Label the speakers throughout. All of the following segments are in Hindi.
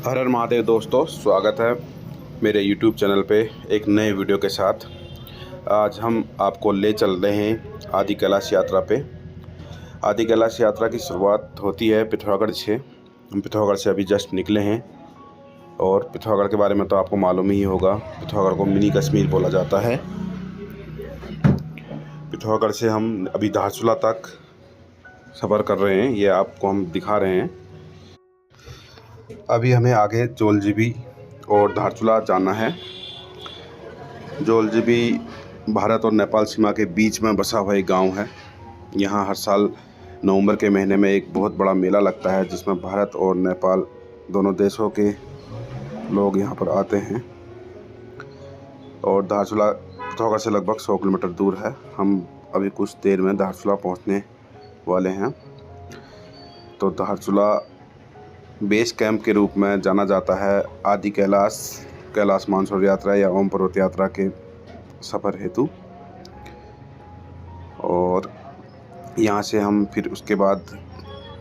Speaker 1: हर हर महादेव दोस्तों, स्वागत है मेरे YouTube चैनल पे एक नए वीडियो के साथ। आज हम आपको ले चल रहे हैं आदि कैलाश यात्रा पे। आदि कैलाश यात्रा की शुरुआत होती है पिथौरागढ़ से। हम पिथौरागढ़ से अभी जस्ट निकले हैं और पिथौरागढ़ के बारे में तो आपको मालूम ही होगा। पिथौरागढ़ को मिनी कश्मीर बोला जाता है। पिथौरागढ़ से हम अभी धारचूला तक सफ़र कर रहे हैं, ये आपको हम दिखा रहे हैं। अभी हमें आगे जोलजीबी और धारचूला जाना है। जोलजीबी भारत और नेपाल सीमा के बीच में बसा हुआ एक गांव है। यहाँ हर साल नवंबर के महीने में एक बहुत बड़ा मेला लगता है, जिसमें भारत और नेपाल दोनों देशों के लोग यहाँ पर आते हैं। और धारचूला पिथौरागढ़ से लगभग 100 किलोमीटर दूर है। हम अभी कुछ देर में धारचूला पहुँचने वाले हैं। तो धारचूला बेस कैंप के रूप में जाना जाता है आदि कैलाश मानसरोवर यात्रा या ओम पर्वत यात्रा के सफ़र हेतु। और यहाँ से हम फिर उसके बाद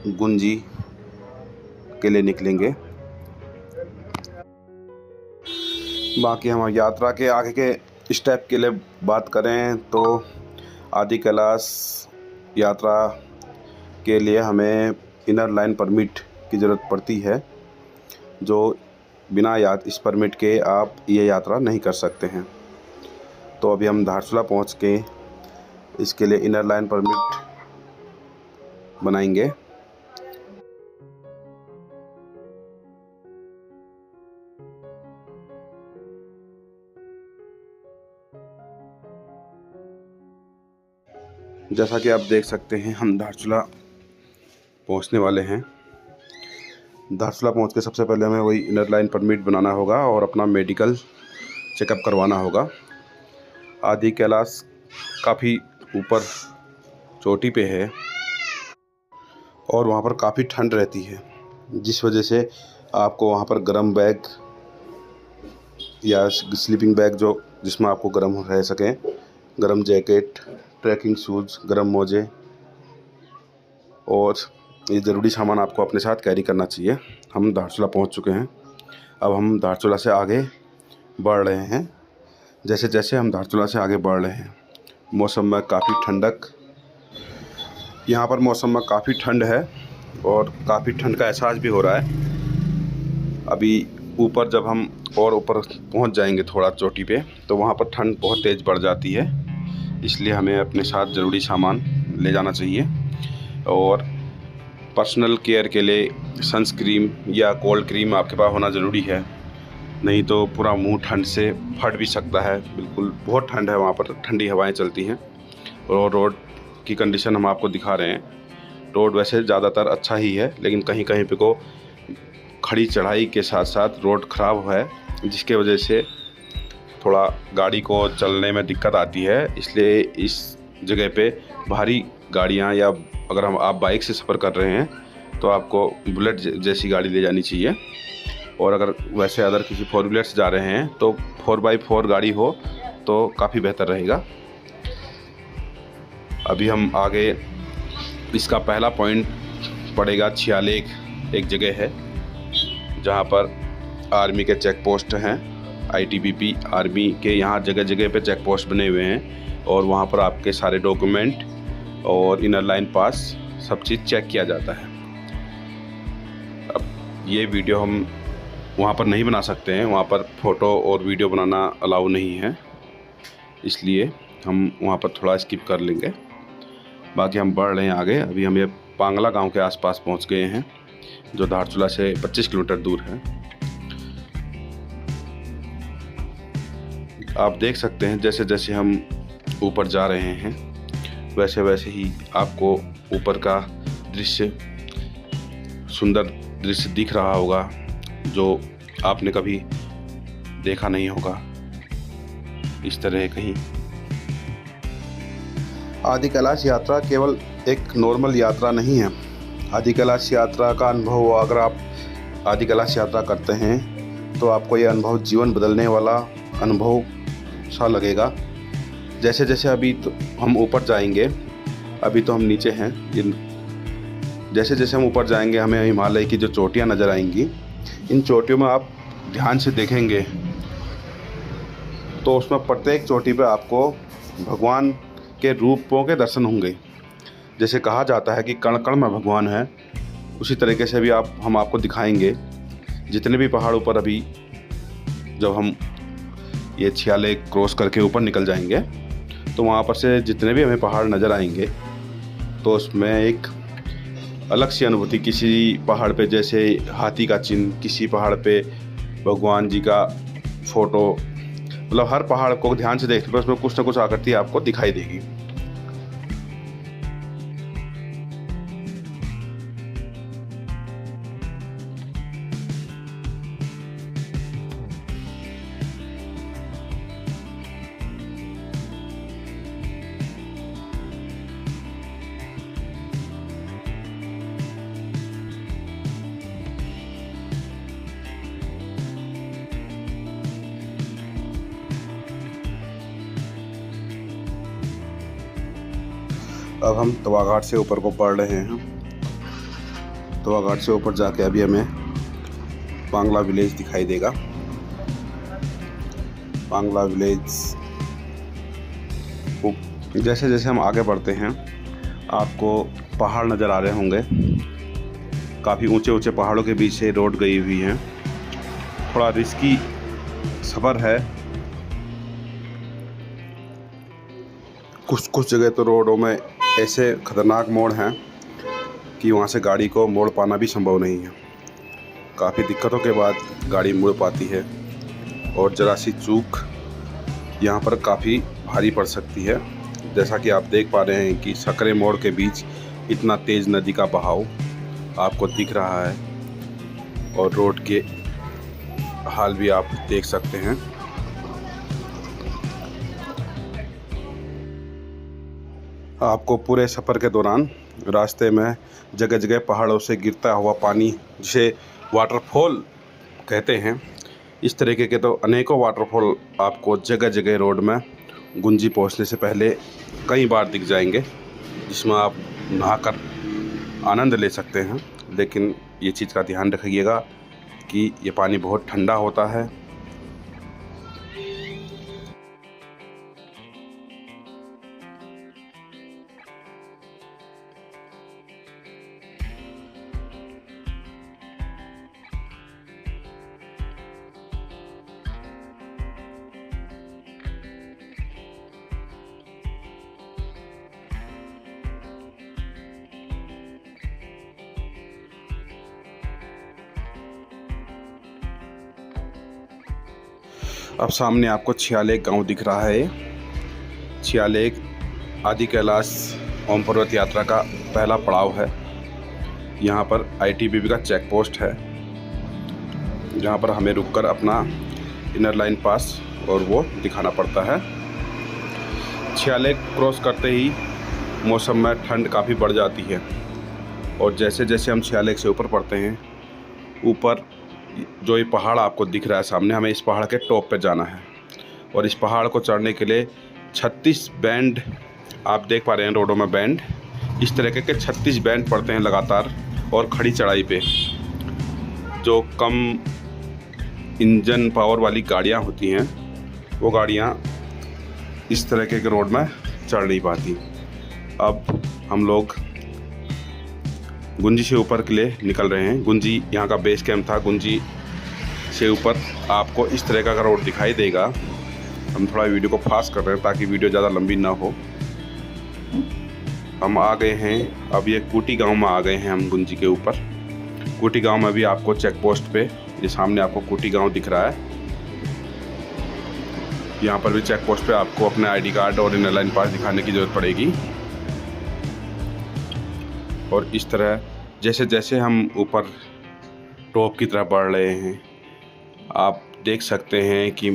Speaker 1: गुंजी के लिए निकलेंगे। बाकी हम यात्रा के आगे के स्टेप के लिए बात करें तो आदि कैलाश यात्रा के लिए हमें इनर लाइन परमिट की ज़रूरत पड़ती है, जो बिना इस परमिट के आप ये यात्रा नहीं कर सकते हैं। तो अभी हम धारचूला पहुँच के इसके लिए इनर लाइन परमिट बनाएंगे। जैसा कि आप देख सकते हैं, हम धारचूला पहुँचने वाले हैं। धारचूला पहुँच के सबसे पहले हमें वही इनर लाइन परमिट बनाना होगा और अपना मेडिकल चेकअप करवाना होगा। आदि कैलाश काफ़ी ऊपर चोटी पे है और वहाँ पर काफ़ी ठंड रहती है, जिस वजह से आपको वहाँ पर गर्म बैग या स्लीपिंग बैग जिसमें आपको गर्म रह सकें, गर्म जैकेट, ट्रैकिंग शूज़, गर्म मोजे और ये ज़रूरी सामान आपको अपने साथ कैरी करना चाहिए। हम धारचूला पहुंच चुके हैं। अब हम धारचूला से आगे बढ़ रहे हैं। जैसे जैसे हम धारचूला से आगे बढ़ रहे हैं, मौसम में काफ़ी ठंडक, यहाँ पर मौसम में काफ़ी ठंड है और काफ़ी ठंड का एहसास भी हो रहा है। अभी ऊपर जब हम और ऊपर पहुंच जाएंगे थोड़ा चोटी पे, तो वहाँ पर ठंड बहुत तेज़ बढ़ जाती है। इसलिए हमें अपने साथ ज़रूरी सामान ले जाना चाहिए और पर्सनल केयर के लिए सनस्क्रीन या कोल्ड क्रीम आपके पास होना ज़रूरी है, नहीं तो पूरा मुंह ठंड से फट भी सकता है। बिल्कुल बहुत ठंड है, वहाँ पर ठंडी हवाएं चलती हैं। और रोड की कंडीशन हम आपको दिखा रहे हैं। रोड वैसे ज़्यादातर अच्छा ही है, लेकिन कहीं कहीं पे को खड़ी चढ़ाई के साथ साथ रोड ख़राब है, जिसके वजह से थोड़ा गाड़ी को चलने में दिक्कत आती है। इसलिए इस जगह पे भारी गाड़ियाँ या अगर आप बाइक से सफ़र कर रहे हैं तो आपको बुलेट जैसी गाड़ी ले जानी चाहिए। और अगर वैसे अदर किसी 4 व्हीलर से जा रहे हैं तो 4x4 गाड़ी हो तो काफ़ी बेहतर रहेगा। अभी हम आगे इसका पहला पॉइंट पड़ेगा छियालेख, एक जगह है जहाँ पर आर्मी के चेक पोस्ट हैं। ITBP आर्मी के यहाँ जगह जगह पे चेक पोस्ट बने हुए हैं और वहाँ पर आपके सारे डॉक्यूमेंट और इनर लाइन पास सब चीज़ चेक किया जाता है। अब ये वीडियो हम वहाँ पर नहीं बना सकते हैं, वहाँ पर फ़ोटो और वीडियो बनाना अलाउ नहीं है, इसलिए हम वहाँ पर थोड़ा स्किप कर लेंगे। बाकी हम बढ़ रहे हैं आगे। अभी हम ये पांगला गांव के आसपास पहुँच गए हैं, जो धारचूला से 25 किलोमीटर दूर है। आप देख सकते हैं जैसे जैसे हम ऊपर जा रहे हैं वैसे वैसे ही आपको ऊपर का दृश्य, सुंदर दृश्य दिख रहा होगा, जो आपने कभी देखा नहीं होगा इस तरह कहीं। आदि कैलाश यात्रा केवल एक नॉर्मल यात्रा नहीं है। आदि कैलाश यात्रा का अनुभव, अगर आप आदि कैलाश यात्रा करते हैं तो आपको ये अनुभव जीवन बदलने वाला अनुभव सा लगेगा। जैसे जैसे अभी तो हम ऊपर जाएंगे, अभी तो हम नीचे हैं, जैसे जैसे हम ऊपर जाएंगे हमें हिमालय की जो चोटियाँ नज़र आएंगी इन चोटियों में आप ध्यान से देखेंगे तो उसमें प्रत्येक चोटी पे आपको भगवान के रूपों के दर्शन होंगे। जैसे कहा जाता है कि कण कण में भगवान है, उसी तरीके से भी हम आपको दिखाएंगे। जितने भी पहाड़ों पर अभी जब हम ये 46 क्रॉस करके ऊपर निकल जाएंगे तो वहाँ पर से जितने भी हमें पहाड़ नज़र आएंगे तो उसमें एक अलग सी अनुभूति, किसी पहाड़ पे जैसे हाथी का चिन्ह, किसी पहाड़ पे भगवान जी का फ़ोटो, मतलब हर पहाड़ को ध्यान से देखने पर उसमें कुछ ना कुछ आकृति आपको दिखाई देगी। अब हम तवा घाट से ऊपर को बढ़ रहे हैं। तवा घाट से ऊपर जाके अभी हमें पांगला विलेज दिखाई देगा। पांगला विलेज जैसे जैसे हम आगे बढ़ते हैं आपको पहाड़ नज़र आ रहे होंगे। काफ़ी ऊंचे ऊंचे पहाड़ों के बीच से रोड गई हुई है। थोड़ा रिस्की सफ़र है। कुछ जगह तो रोडों में ऐसे ख़तरनाक मोड़ हैं कि वहाँ से गाड़ी को मोड़ पाना भी संभव नहीं है। काफ़ी दिक्कतों के बाद गाड़ी मुड़ पाती है और ज़रा सी चूक यहाँ पर काफ़ी भारी पड़ सकती है। जैसा कि आप देख पा रहे हैं कि सकरे मोड़ के बीच इतना तेज़ नदी का बहाव आपको दिख रहा है और रोड के हाल भी आप देख सकते हैं। आपको पूरे सफ़र के दौरान रास्ते में जगह जगह पहाड़ों से गिरता हुआ पानी, जिसे वाटरफॉल कहते हैं, इस तरीके के तो अनेकों वाटरफॉल आपको जगह जगह रोड में गुंजी पहुंचने से पहले कई बार दिख जाएंगे, जिसमें आप नहाकर आनंद ले सकते हैं। लेकिन ये चीज़ का ध्यान रखिएगा कि ये पानी बहुत ठंडा होता है। अब सामने आपको 46 गांव दिख रहा है। 46 आदि कैलाश ओम पर्वत यात्रा का पहला पड़ाव है। यहाँ पर ITBP का चेक पोस्ट है, जहाँ पर हमें रुककर अपना इनर लाइन पास और वो दिखाना पड़ता है। 46 क्रॉस करते ही मौसम में ठंड काफ़ी बढ़ जाती है और जैसे जैसे हम 46 से ऊपर पड़ते हैं, ऊपर जो ये पहाड़ आपको दिख रहा है सामने, हमें इस पहाड़ के टॉप पे जाना है और इस पहाड़ को चढ़ने के लिए 36 बैंड आप देख पा रहे हैं रोडों में बैंड। इस तरीके के 36 बैंड पड़ते हैं लगातार और खड़ी चढ़ाई पे। जो कम इंजन पावर वाली गाड़ियाँ होती हैं वो गाड़ियाँ इस तरीके के रोड में चढ़ नहीं पाती। अब हम लोग गुंजी से ऊपर के लिए निकल रहे हैं। गुंजी यहाँ का बेस कैंप था। गुंजी से ऊपर आपको इस तरह का रोड दिखाई देगा। हम थोड़ा वीडियो को फास्ट कर रहे हैं ताकि वीडियो ज़्यादा लंबी ना हो। हम आ गए हैं, अब ये कूटी गांव में आ गए हैं हम गुंजी के ऊपर। कूटी गांव में भी आपको चेक पोस्ट पे, ये सामने आपको कूटी गांव दिख रहा है, यहाँ पर भी चेक पोस्ट पे आपको अपने ID कार्ड और इनर लाइन पास दिखाने की ज़रूरत पड़ेगी। और इस तरह जैसे जैसे हम ऊपर टॉप की तरफ बढ़ रहे हैं, आप देख सकते हैं कि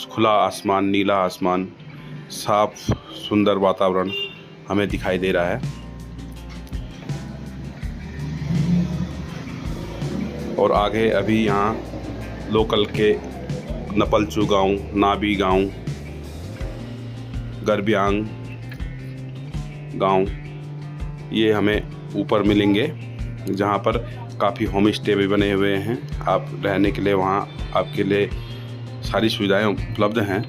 Speaker 1: खुला आसमान, नीला आसमान, साफ सुंदर वातावरण हमें दिखाई दे रहा है। और आगे अभी यहाँ लोकल के नपलचू गांव, नाबी गांव, गरब्यांग गांव, ये हमें ऊपर मिलेंगे, जहाँ पर काफ़ी होम स्टे भी बने हुए हैं। आप रहने के लिए वहाँ आपके लिए सारी सुविधाएं उपलब्ध हैं।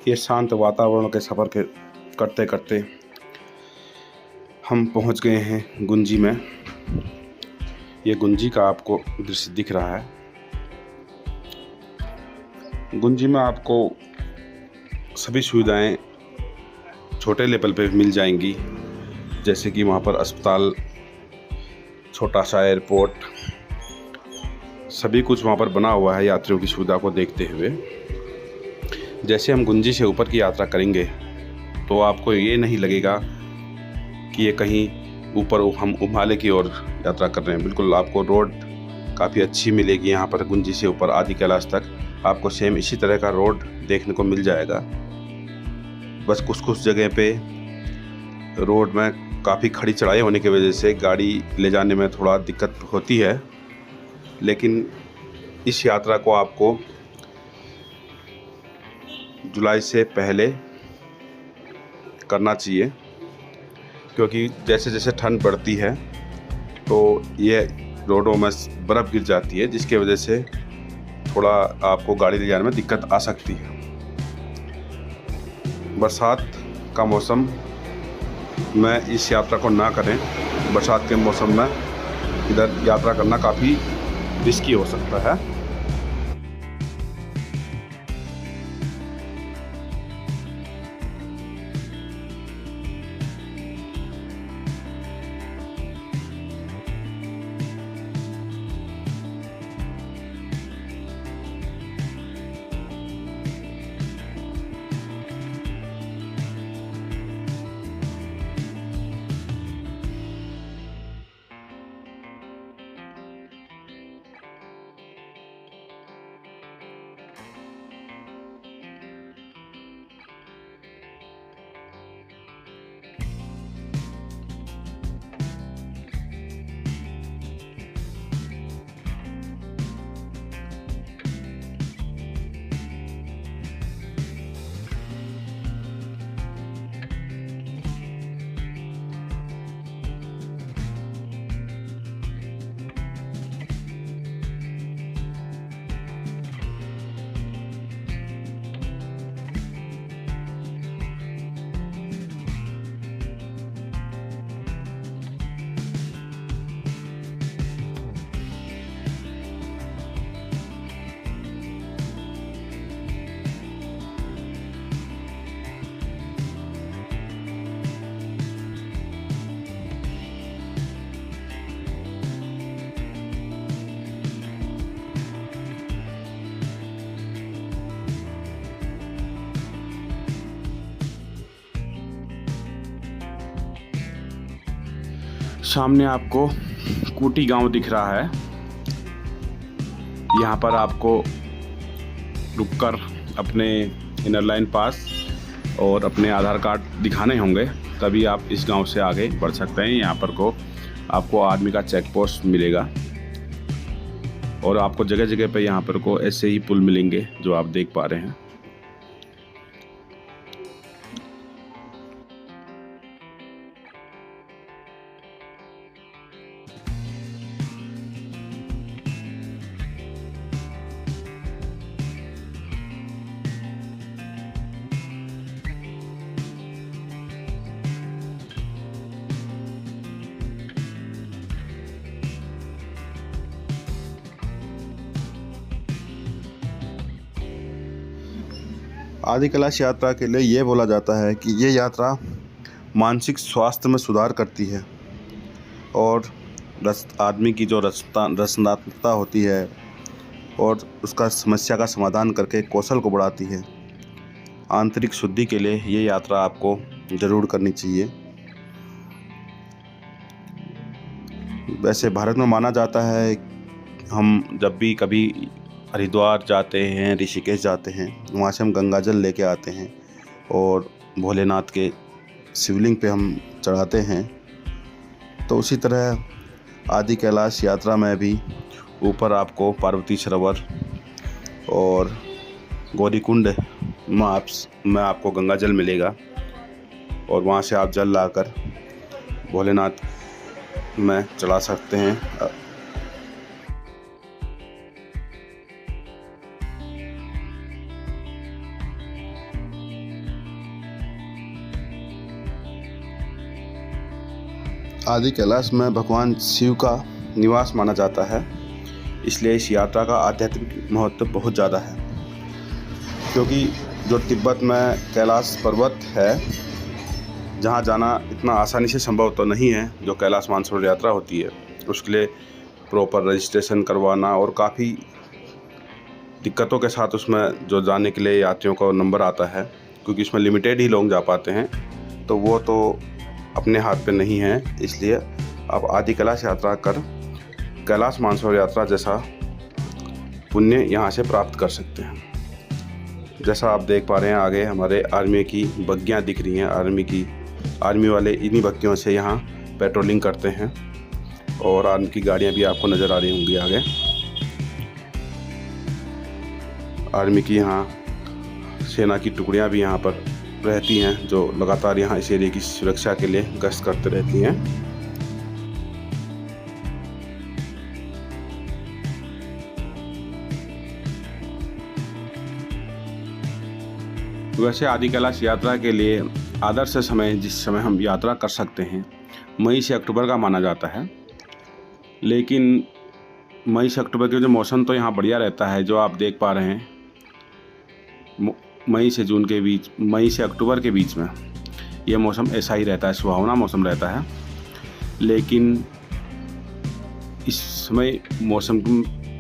Speaker 1: ये शांत वातावरण के सफ़र के करते करते हम पहुंच गए हैं गुंजी में। ये गुंजी का आपको दृश्य दिख रहा है। गुंजी में आपको सभी सुविधाएं छोटे लेवल पे मिल जाएंगी, जैसे कि वहाँ पर अस्पताल, छोटा सा एयरपोर्ट, सभी कुछ वहाँ पर बना हुआ है यात्रियों की सुविधा को देखते हुए। जैसे हम गुंजी से ऊपर की यात्रा करेंगे तो आपको ये नहीं लगेगा कि ये कहीं ऊपर हम हिमालय की ओर यात्रा कर रहे हैं। बिल्कुल आपको रोड काफ़ी अच्छी मिलेगी यहाँ पर। गुंजी से ऊपर आदि कैलाश तक आपको सेम इसी तरह का रोड देखने को मिल जाएगा। बस कुछ कुछ जगह पे रोड में काफ़ी खड़ी चढ़ाई होने की वजह से गाड़ी ले जाने में थोड़ा दिक्कत होती है, लेकिन इस यात्रा को आपको जुलाई से पहले करना चाहिए, क्योंकि जैसे जैसे ठंड बढ़ती है तो ये रोडों में बर्फ़ गिर जाती है, जिसकी वजह से थोड़ा आपको गाड़ी ले जाने में दिक्कत आ सकती है। बरसात का मौसम में इस यात्रा को ना करें। बरसात के मौसम में इधर यात्रा करना काफ़ी रिस्की हो सकता है। सामने आपको कूटी गांव दिख रहा है। यहाँ पर आपको रुककर अपने इनर लाइन पास और अपने आधार कार्ड दिखाने होंगे, तभी आप इस गांव से आगे बढ़ सकते हैं। यहाँ पर आपको आर्मी का चेक पोस्ट मिलेगा और आपको जगह जगह पे यहाँ पर ऐसे ही पुल मिलेंगे जो आप देख पा रहे हैं। आदि कैलाश यात्रा के लिए ये बोला जाता है कि ये यात्रा मानसिक स्वास्थ्य में सुधार करती है और आदमी की जो रचनात्मकता होती है और उसका समस्या का समाधान करके कौशल को बढ़ाती है। आंतरिक शुद्धि के लिए ये यात्रा आपको ज़रूर करनी चाहिए। वैसे भारत में माना जाता है, हम जब भी कभी हरिद्वार जाते हैं, ऋषिकेश जाते हैं, वहाँ से हम गंगा जल लेके आते हैं और भोलेनाथ के शिवलिंग पे हम चढ़ाते हैं। तो उसी तरह आदि कैलाश यात्रा में भी ऊपर आपको पार्वती सरोवर और गौरीकुंड में आपको गंगा जल मिलेगा और वहाँ से आप जल लाकर भोलेनाथ में चढ़ा सकते हैं। आदि कैलाश में भगवान शिव का निवास माना जाता है, इसलिए इस यात्रा का आध्यात्मिक महत्व बहुत ज़्यादा है। क्योंकि जो तिब्बत में कैलाश पर्वत है, जहाँ जाना इतना आसानी से संभव तो नहीं है जो कैलाश मानसरोवर यात्रा होती है, उसके लिए प्रॉपर रजिस्ट्रेशन करवाना और काफ़ी दिक्कतों के साथ उसमें जो जाने के लिए यात्रियों का नंबर आता है, क्योंकि इसमें लिमिटेड ही लोग जा पाते हैं, तो वो तो अपने हाथ पे नहीं है। इसलिए आप आदि कैलाश यात्रा कर कैलाश मानसरोवर यात्रा जैसा पुण्य यहाँ से प्राप्त कर सकते हैं। जैसा आप देख पा रहे हैं, आगे हमारे आर्मी की बग्गियाँ दिख रही हैं। आर्मी वाले इन्हीं बग्गियों से यहाँ पेट्रोलिंग करते हैं और आर्मी की गाड़ियाँ भी आपको नज़र आ रही होंगी आगे। आर्मी की यहाँ सेना की टुकड़ियाँ भी यहाँ पर रहती हैं, जो लगातार यहाँ इस एरिया की सुरक्षा के लिए गश्त करते रहती हैं। वैसे आदि कैलाश यात्रा के लिए आदर्श समय जिस समय हम यात्रा कर सकते हैं, मई से अक्टूबर का माना जाता है। लेकिन मई से अक्टूबर के जो मौसम तो यहाँ बढ़िया रहता है, जो आप देख पा रहे हैं। मई से अक्टूबर के बीच में यह मौसम ऐसा ही रहता है, सुहावना मौसम रहता है। लेकिन इस समय मौसम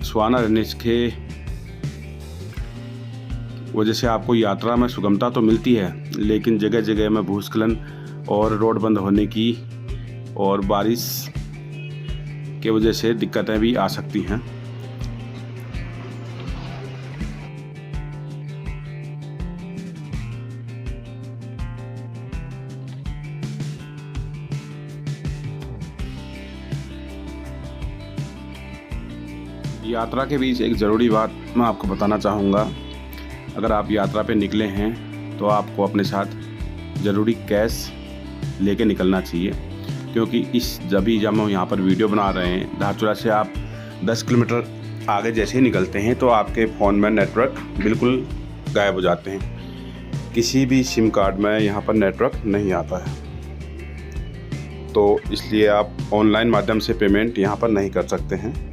Speaker 1: सुहावना रहने के वजह से आपको यात्रा में सुगमता तो मिलती है, लेकिन जगह जगह में भूस्खलन और रोड बंद होने की और बारिश के वजह से दिक्कतें भी आ सकती हैं। यात्रा के बीच एक ज़रूरी बात मैं आपको बताना चाहूँगा। अगर आप यात्रा पे निकले हैं तो आपको अपने साथ ज़रूरी कैश लेके निकलना चाहिए, क्योंकि जब हम यहाँ पर वीडियो बना रहे हैं, धारचूला से आप 10 किलोमीटर आगे जैसे ही निकलते हैं तो आपके फ़ोन में नेटवर्क बिल्कुल गायब हो जाते हैं। किसी भी सिम कार्ड में यहाँ पर नेटवर्क नहीं आता है, तो इसलिए आप ऑनलाइन माध्यम से पेमेंट यहाँ पर नहीं कर सकते हैं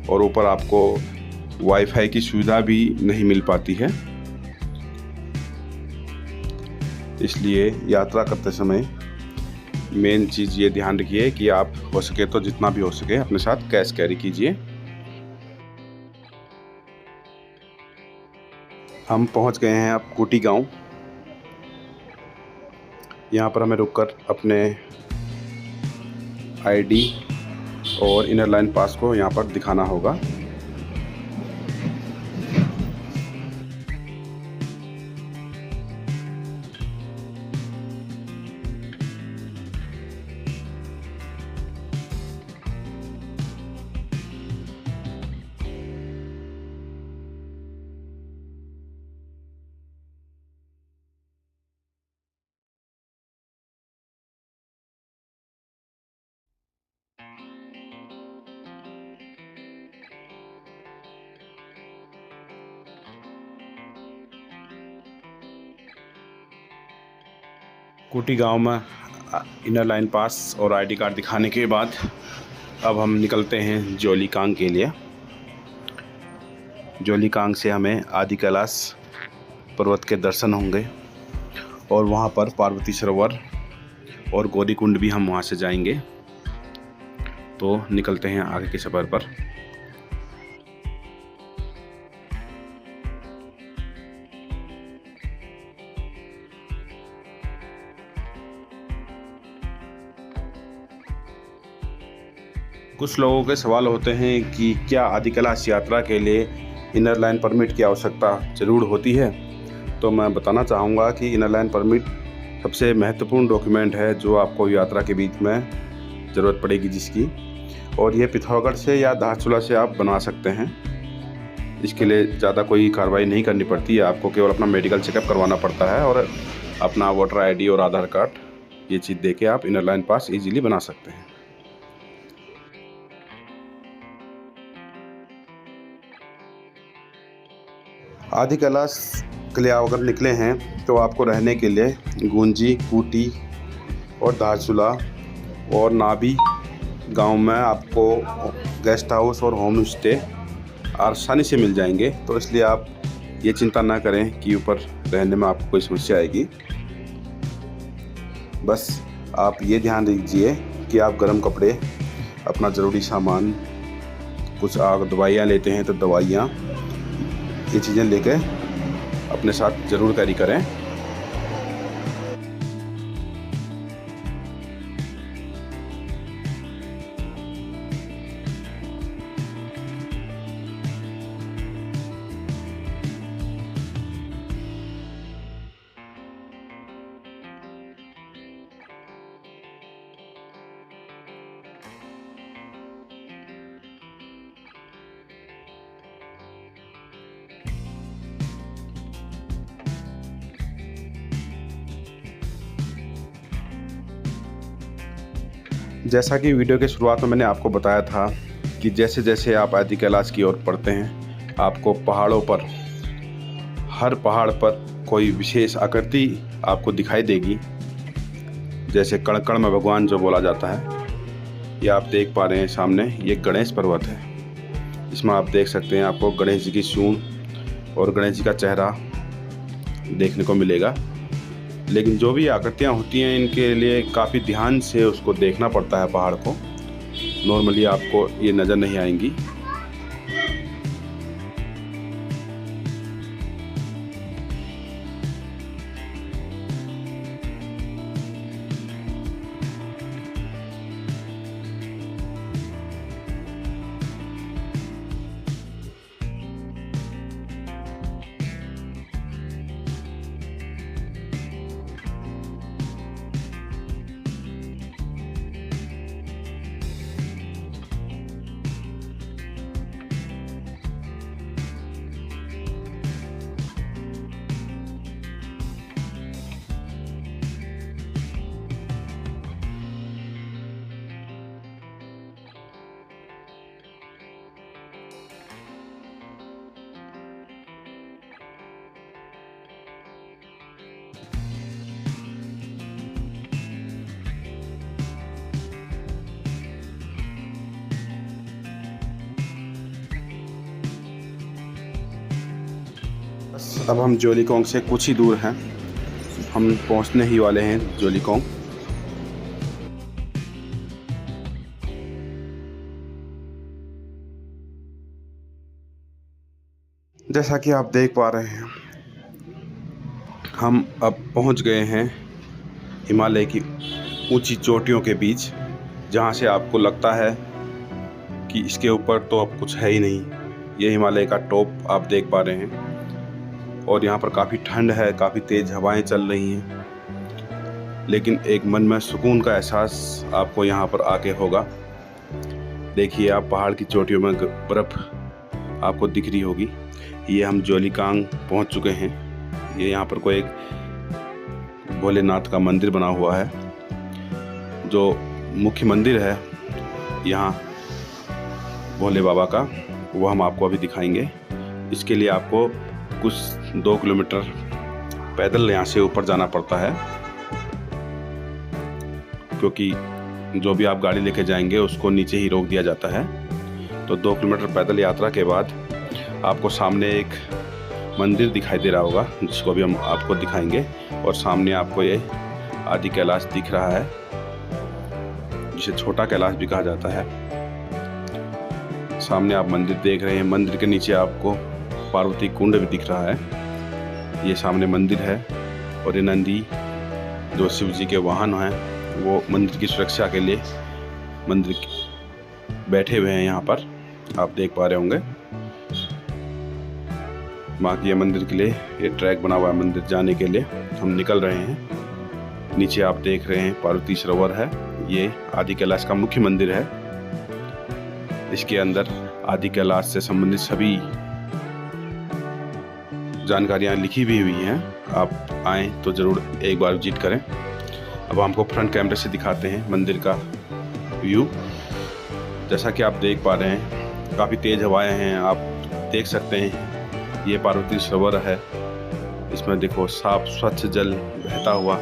Speaker 1: और ऊपर आपको वाईफाई की सुविधा भी नहीं मिल पाती है। इसलिए यात्रा करते समय मेन चीज़ ये ध्यान रखिए कि आप हो सके तो जितना भी हो सके अपने साथ कैश कैरी कीजिए। हम पहुंच गए हैं अब कूटी गांव। यहाँ पर हमें रुककर अपने आईडी और इनर लाइन पास को यहाँ पर दिखाना होगा। कुटी गांव में इनर लाइन पास और आईडी कार्ड दिखाने के बाद अब हम निकलते हैं जोलीकांग के लिए। जोलीकांग से हमें आदि कैलाश पर्वत के दर्शन होंगे और वहाँ पर पार्वती सरोवर और गौरी कुंड भी हम वहाँ से जाएंगे। तो निकलते हैं आगे के सफ़र पर। कुछ लोगों के सवाल होते हैं कि क्या आदि कैलाश यात्रा के लिए इनर लाइन परमिट की आवश्यकता ज़रूर होती है। तो मैं बताना चाहूँगा कि इनर लाइन परमिट सबसे महत्वपूर्ण डॉक्यूमेंट है जो आपको यात्रा के बीच में ज़रूरत पड़ेगी जिसकी, और ये पिथौरागढ़ से या धारचूला से आप बनवा सकते हैं। इसके लिए ज़्यादा कोई कार्रवाई नहीं करनी पड़ती है, आपको केवल अपना मेडिकल चेकअप करवाना पड़ता है और अपना वोटर आईडी और आधार कार्ड ये चीज़ दे के आप इनर लाइन पास ईजिली बना सकते हैं। आदि कैलाश के लिए अगर निकले हैं तो आपको रहने के लिए गुंजी, कुटी और धारचूला और नाभी गांव में आपको गेस्ट हाउस और होम स्टे आसानी से मिल जाएंगे। तो इसलिए आप ये चिंता ना करें कि ऊपर रहने में आपको कोई समस्या आएगी। बस आप ये ध्यान दीजिए कि आप गर्म कपड़े, अपना ज़रूरी सामान, कुछ आप दवाइयाँ लेते हैं तो दवाइयाँ, ये चीज़ें लेके अपने साथ ज़रूर कैरी करें। जैसा कि वीडियो के शुरुआत में मैंने आपको बताया था कि जैसे जैसे आप आदि कैलाश की ओर बढ़ते हैं आपको पहाड़ों पर, हर पहाड़ पर कोई विशेष आकृति आपको दिखाई देगी, जैसे कण कण में भगवान जो बोला जाता है। ये आप देख पा रहे हैं सामने, ये गणेश पर्वत है। इसमें आप देख सकते हैं आपको गणेश जी की सूंड और गणेश जी का चेहरा देखने को मिलेगा। लेकिन जो भी आकृतियाँ होती हैं इनके लिए काफ़ी ध्यान से उसको देखना पड़ता है पहाड़ को, नॉर्मली आपको ये नज़र नहीं आएंगी। अब हम जोलीकांग से कुछ ही दूर हैं, हम पहुंचने ही वाले हैं जोलीकांग। जैसा कि आप देख पा रहे हैं हम अब पहुंच गए हैं हिमालय की ऊंची चोटियों के बीच, जहाँ से आपको लगता है कि इसके ऊपर तो अब कुछ है ही नहीं। ये हिमालय का टॉप आप देख पा रहे हैं और यहाँ पर काफ़ी ठंड है, काफ़ी तेज़ हवाएं चल रही हैं, लेकिन एक मन में सुकून का एहसास आपको यहाँ पर आके होगा। देखिए आप पहाड़ की चोटियों में बर्फ़ आपको दिख रही होगी। ये हम जोलीकांग पहुँच चुके हैं। ये यहाँ पर कोई एक भोलेनाथ का मंदिर बना हुआ है। जो मुख्य मंदिर है यहाँ भोले बाबा का, वो हम आपको अभी दिखाएंगे। इसके लिए आपको कुछ 2 किलोमीटर पैदल यहाँ से ऊपर जाना पड़ता है, क्योंकि जो भी आप गाड़ी लेके जाएंगे उसको नीचे ही रोक दिया जाता है। तो 2 किलोमीटर पैदल यात्रा के बाद आपको सामने एक मंदिर दिखाई दे रहा होगा, जिसको अभी हम आपको दिखाएंगे। और सामने आपको ये आदि कैलाश दिख रहा है, जिसे छोटा कैलाश भी कहा जाता है। सामने आप मंदिर देख रहे हैं। मंदिर के नीचे आपको पार्वती कुंड भी दिख रहा है। ये सामने मंदिर है और ये नंदी जो शिव जी के वाहन हैं वो मंदिर की सुरक्षा के लिए मंदिर बैठे हुए हैं। यहाँ पर आप देख पा रहे होंगे। बाकी ये मंदिर के लिए ये ट्रैक बना हुआ है, मंदिर जाने के लिए हम निकल रहे हैं। नीचे आप देख रहे हैं पार्वती सरोवर है। ये आदि कैलाश का मुख्य मंदिर है। इसके अंदर आदि कैलाश से संबंधित सभी जानकारियाँ लिखी भी हुई हैं। आप आएँ तो ज़रूर एक बार विजिट करें। अब हमको फ्रंट कैमरे से दिखाते हैं मंदिर का व्यू। जैसा कि आप देख पा रहे हैं काफ़ी तेज़ हवाएं हैं। आप देख सकते हैं ये पार्वती सरोवर है। इसमें देखो साफ स्वच्छ जल बहता हुआ,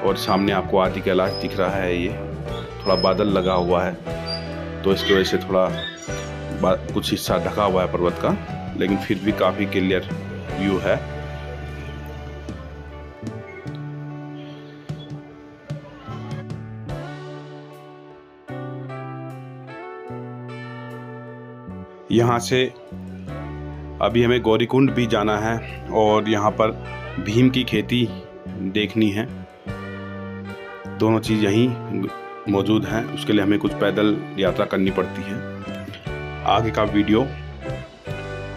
Speaker 1: और सामने आपको आदि कैलाश दिख रहा है। ये थोड़ा बादल लगा हुआ है तो इसकी वजह से थोड़ा कुछ हिस्सा ढका हुआ है पर्वत का, लेकिन फिर भी काफ़ी क्लियर व्यू है। यहाँ से अभी हमें गौरीकुंड भी जाना है और यहाँ पर भीम की खेती देखनी है। दोनों चीज़ यहीं मौजूद हैं। उसके लिए हमें कुछ पैदल यात्रा करनी पड़ती है। आगे का वीडियो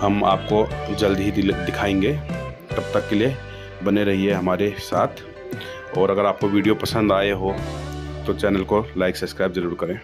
Speaker 1: हम आपको जल्द ही दिखाएंगे। तब तक के लिए बने रहिए हमारे साथ। और अगर आपको वीडियो पसंद आए हो तो चैनल को लाइक सब्सक्राइब ज़रूर करें।